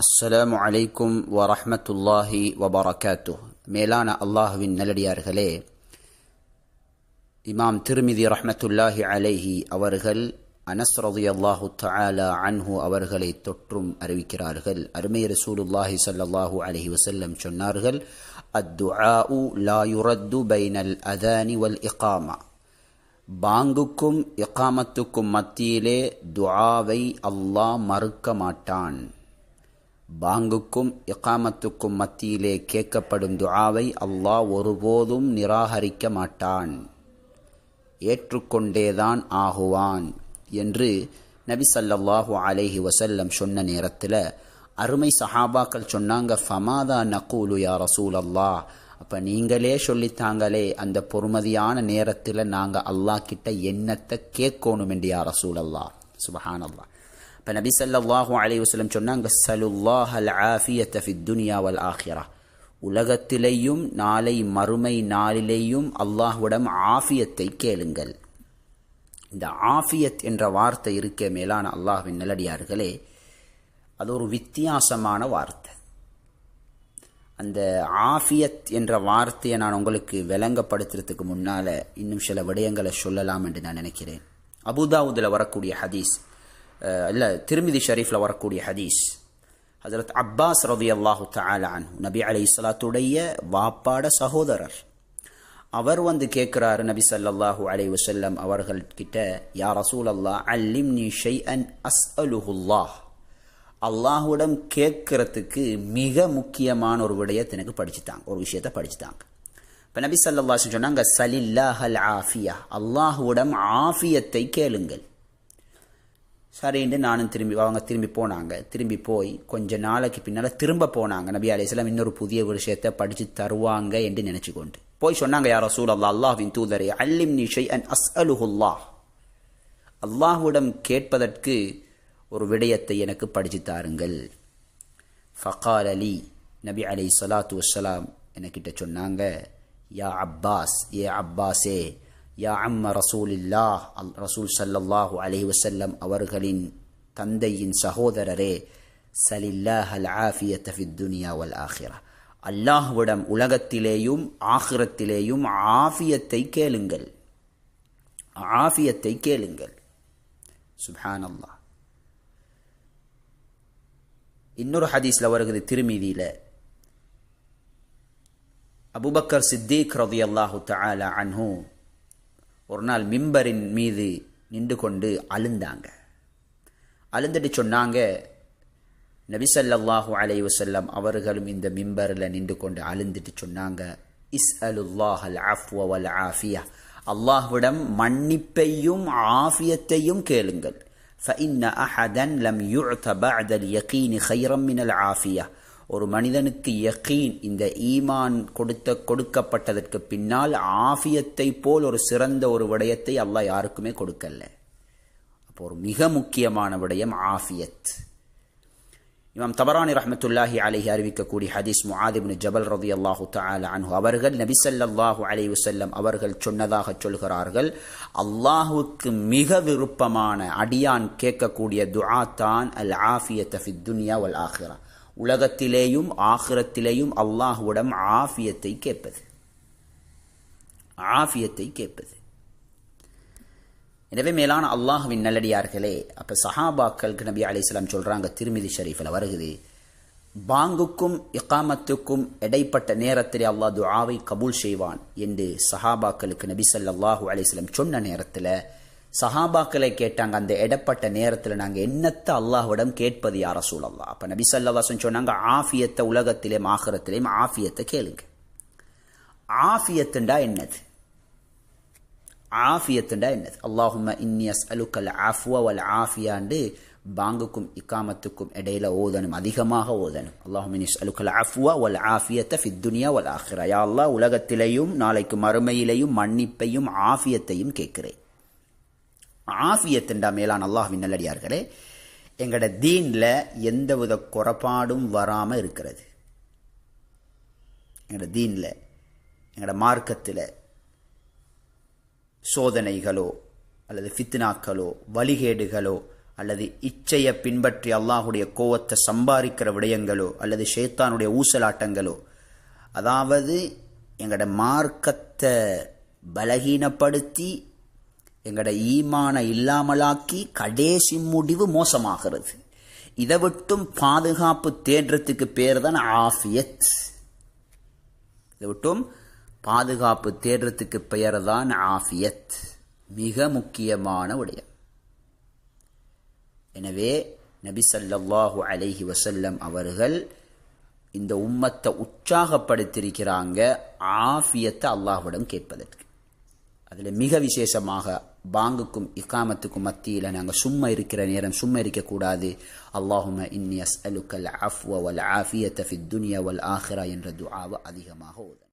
அஸ்ஸலாமு அலைக்கும் வரஹ்மத்துல்லாஹி வபரகாத்துஹ். மேலான அல்லாஹுவின் நல்லடியார்களே, இமாம் திர்மிதி ரஹ்மத்துல்லாஹி அலைஹி அவர்கள் அனஸ் ரலியல்லாஹு தஆலா அன்ஹு அவர்களை தொற்றும் அறிவிக்கிறார்கள். அருமை ரசூலுல்லாஹி ஸல்லல்லாஹு அலைஹி வஸல்லம் சொன்னார்கள், அத்துஆஉ லா யுரத்து பைனல் அதானி வல் இகாமா. பாங்குக்கும் இகாமத்துக்கும் மத்தியிலே துஆவை அல்லாஹ் மறுக்க மாட்டான். பாங்குக்கும் இகாமத்துக்கும் மத்தியிலே கேட்கப்படும் துஆவை அல்லாஹ் ஒருபோதும் நிராகரிக்க மாட்டான், ஏற்றுக்கொண்டேதான் ஆகுவான் என்று நபி ஸல்லல்லாஹு அலைஹி வஸல்லம் சொன்ன நேரத்தில் அருமை சஹாபாக்கள் சொன்னாங்க, ஃபமாதா நகூலு யா ரசூலல்லாஹ். அப்போ நீங்களே சொல்லித்தாங்களே, அந்த பொறுமதியான நேரத்தில் நாங்கள் அல்லாஹ் கிட்ட என்னத்தை கேட்கணும் என்று யா ரசூலல்லாஹ். சுப்ஹானல்லாஹ். இப்போ நபி ஸல்லல்லாஹு அலைஹி வஸல்லம் சொன்னாங்க, ஸலுல்லாஹல் ஆஃபியத ஃபித் துன்யா வல் ஆখিরা. உலகத்திலேயும் நாளை மறுமை நாளிலேயும் அல்லாஹ்விடம் ஆஃபியத்தை கேளுங்கள். இந்த ஆஃபியத் என்ற வார்த்தை இருக்க மேலான அல்லாஹ்வின் நல்லடியார்களே, அது ஒரு வித்தியாசமான வார்த்தை. அந்த ஆஃபியத் என்ற வார்த்தையை நான் உங்களுக்கு விளங்கப்படுத்துறதுக்கு முன்னால் இன்னும் சில விடயங்களை சொல்லலாம் என்று நான் நினைக்கிறேன். அபூதாவுதில் வரக்கூடிய ஹதீஸ், இல்லை திர்மிதி ஷரீஃபில் வரக்கூடிய ஹதீஸ், ஹஜ்ரத் அப்பாஸ் ரலியல்லாஹு தஆலா அன்ஹு, நபி அலைஹிஸ்ஸலாத்துடைய வாப்பாட சகோதரர், அவர் வந்து கேட்குறாரு நபி ஸல்லல்லாஹு அலைஹி வஸல்லம் அவர்கள் கிட்ட, யா ரசூலல்லாஹ் அல்லிம்னி ஷைஅன் அஸ்அலுஹுல்லாஹ். அல்லாஹ்விடம் கேட்கறதுக்கு மிக முக்கியமான ஒரு விடயத்தை எனக்கு படிச்சுட்டாங்க, ஒரு விஷயத்தை படிச்சுட்டாங்க. இப்போ நபி ஸல்லல்லாஹு அலைஹி வஸல்லம் சொன்னாங்க, சலில்லாஹல் ஆஃபியா, அல்லாஹ்விடம் ஆஃபியத்தை கேளுங்கள். சரின்னு நானும் அவங்க திரும்பி போனாங்க. திரும்பி போய் கொஞ்ச நாளைக்கு பின்னால் திரும்ப போனாங்க. நபி அலைஹிஸ்ஸலாம் இன்னொரு புதிய விஷயத்தை படித்து தருவாங்க என்று நினச்சி கொண்டு போய் சொன்னாங்க, யா ரசூலல்லாஹ், அல்லாஹ்வின் தூதரே, அல்லிம்னி ஷைஅன் அஸ்அலுஹுல்லாஹ், அல்லாஹ்விடம் கேட்பதற்கு ஒரு விடயத்தை எனக்கு படித்து தாருங்கள். ஃபகால லி, நபி அலைஹிஸ்ஸலாத்து வஸ்ஸலாம் என்கிட்ட சொன்னாங்க, யா அப்பாஸ், ஏ அப்பாஸே, யா அம்ம ரசூலில்லாஹ், ரசூல் ஸல்லல்லாஹு அலைஹி வஸல்லம் அவர்களின் தந்தையின் சகோதரரே, சலில்லாஹல் ஆஃபியத ஃபித் துன்யா வல் ஆখিরা, அல்லாஹ்விடம் உலகத்திலேயும் ஆখিরাத்திலேயும் ஆஃபியத்தை கேளுங்கள், ஆஃபியத்தை கேளுங்கள். சுப்ஹானல்லாஹ். இன்னொரு ஹதீஸ்ல வருகிறது திர்மிதியில, அபூபக்கர் சித்தீக் ரலியல்லாஹு தஆலா அன்ஹு ஒரு நாள் மிம்பரின் மீது நின்று கொண்டு அழுந்தாங்க. அழுந்துட்டு சொன்னாங்க, நபி ஸல்லல்லாஹு அலைஹி வஸல்லம் அவர்களும் இந்த மிம்பரில் நின்று கொண்டு அழுந்துட்டு சொன்னாங்க, இஸ்அலுல்லாஹல் அஃப்வ வல் ஆஃபியா, அல்லாஹ்விடம் மன்னிப்பையும் ஆஃபியத்தையும் கேளுங்கள். فإن أحدا لم يعط بعد اليقين خيرا من العافية. ஒரு மனிதனுக்கு யகீன், இந்த ஈமான் கொடுக்கப்பட்டதற்கு பின்னால் ஆஃபியத்தை போல் ஒரு சிறந்த ஒரு விடயத்தை அல்லாஹ் யாருக்குமே கொடுக்கல. அப்போ ஒரு மிக முக்கியமான விடயம் ஆஃபியத். இமாம் தபரானி ரஹ்மத்துல்லாஹி அலைஹி அறிவிக்கக்கூடிய ஹதீஸ், முஆத் இப்னு ஜபல் ரலியல்லாஹு தஆலா அன்ஹு அவர்கள் நபி ஸல்லல்லாஹு அலைஹி வஸல்லம் அவர்கள் சொன்னதாக சொல்கிறார்கள், அல்லாஹ்வுக்கு மிக விருப்பமான அடியான் கேட்கக்கூடிய துஆ தான் அல் ஆஃபியத ஃபித் துன்யா வல் ஆখিরা. உலகத்திலேயும் ஆখিরাத்திலேயும் அல்லாஹ்விடம் ஆஃபியத்தை கேட்பது, ஆஃபியத்தை கேட்பது. எனவே மேலான அல்லாஹ்வின் நல்லடியார்களே, அப்போ சஹாபாக்களுக்கு நபி அலைஹிஸ்ஸலாம் சொல்கிறாங்க, திர்மிதி ஷரீஃபில் வருகிறது, பாங்குக்கும் இகாமத்துக்கும் இடைப்பட்ட நேரத்தில் அல்லாஹ் துஆவை கபூல் செய்வான் என்று சஹாபாக்களுக்கு நபி ஸல்லல்லாஹு அலைஹி வஸல்லம் சொன்ன நேரத்தில் சஹாபாக்களை கேட்டாங்க, அந்த இடப்பட்ட நேரத்தில் நாங்கள் என்னத்தை அல்லாஹ்விடம் கேட்பது யா ரசூலல்லாஹ். அப்போ நபி ஸல்லல்லாஹு அலைஹி வஸல்லம் சொன்னாங்க, ஆஃபியத்தை உலகத்திலேயும் ஆখিরাத்திலேயும் ஆஃபியத்தை கேளுங்க. ஆஃபியத்துண்டா என்னது? ஆஃபியத்துண்டா என்னது? அல்லாஹும்ம இன்னி அஸ்அலுக்கல் அஃப்வ வல் ஆஃபியாண்டு பாங்குக்கும் இகாமத்துக்கும் இடையில ஓதணும், அதிகமாக ஓதணும். அல்லாஹும்ம இன்னி அஸ்அலுக்கல் அஃப்வ வல் ஆஃபியத ஃபித் துன்யா வல் ஆখিরা. யா அல்லாஹ், உலகத்திலேயும் நாளைக்கு மறுமையிலேயும் மன்னிப்பையும் ஆஃபியத்தையும் கேட்கிறேன். ஆஃபியத்துண்டா மேலான அல்லாஹ்வின் நல்லடியார்களே, எங்களோட தீனில் எந்தவித குறைபாடும் வராமல் இருக்கிறது. எங்களோட தீனில், எங்களோட மார்க்கத்தில் சோதனைகளோ அல்லது ஃபித்னாக்களோ வழிகேடுகளோ அல்லது இச்சையை பின்பற்றி அல்லாஹுடைய கோவத்தை சம்பாதிக்கிற விடயங்களோ அல்லது ஷைத்தானுடைய ஊசலாட்டங்களோ, அதாவது எங்களோட மார்க்கத்தை பலகீனப்படுத்தி எங்களோட ஈமான இல்லாமலாக்கி கடைசி முடிவு மோசமாகிறது. இதை விட்டும் பாதுகாப்பு தேடுறதுக்கு பேர் தான் ஆஃபியத். இதை விட்டும் பாதுகாப்பு தேடுறதுக்கு பெயர் தான் ஆஃபியத். மிக முக்கியமான விடயம். எனவே நபி ஸல்லல்லாஹு அலைஹி வஸல்லம் அவர்கள் இந்த உம்மத்தை உற்சாகப்படுத்தியிருக்கிறாங்க ஆஃபியத்தை அல்லாஹ்விடம் கேட்பதற்கு. அதில் மிக விசேஷமாக பாங்குக்கும் இகாமத்துக்கும் மத்தியில் நாங்கள் சும்மா இருக்கிற நேரம் சும்மா இருக்கக்கூடாது. அல்லாஹும்ம இன்னி அஸ்அலுக்கல் அஃப்வ வல் ஆஃபியத ஃபித் துன்யா வல் ஆখিরা என்ற துஆவை அதிகமாக ஓதுங்க.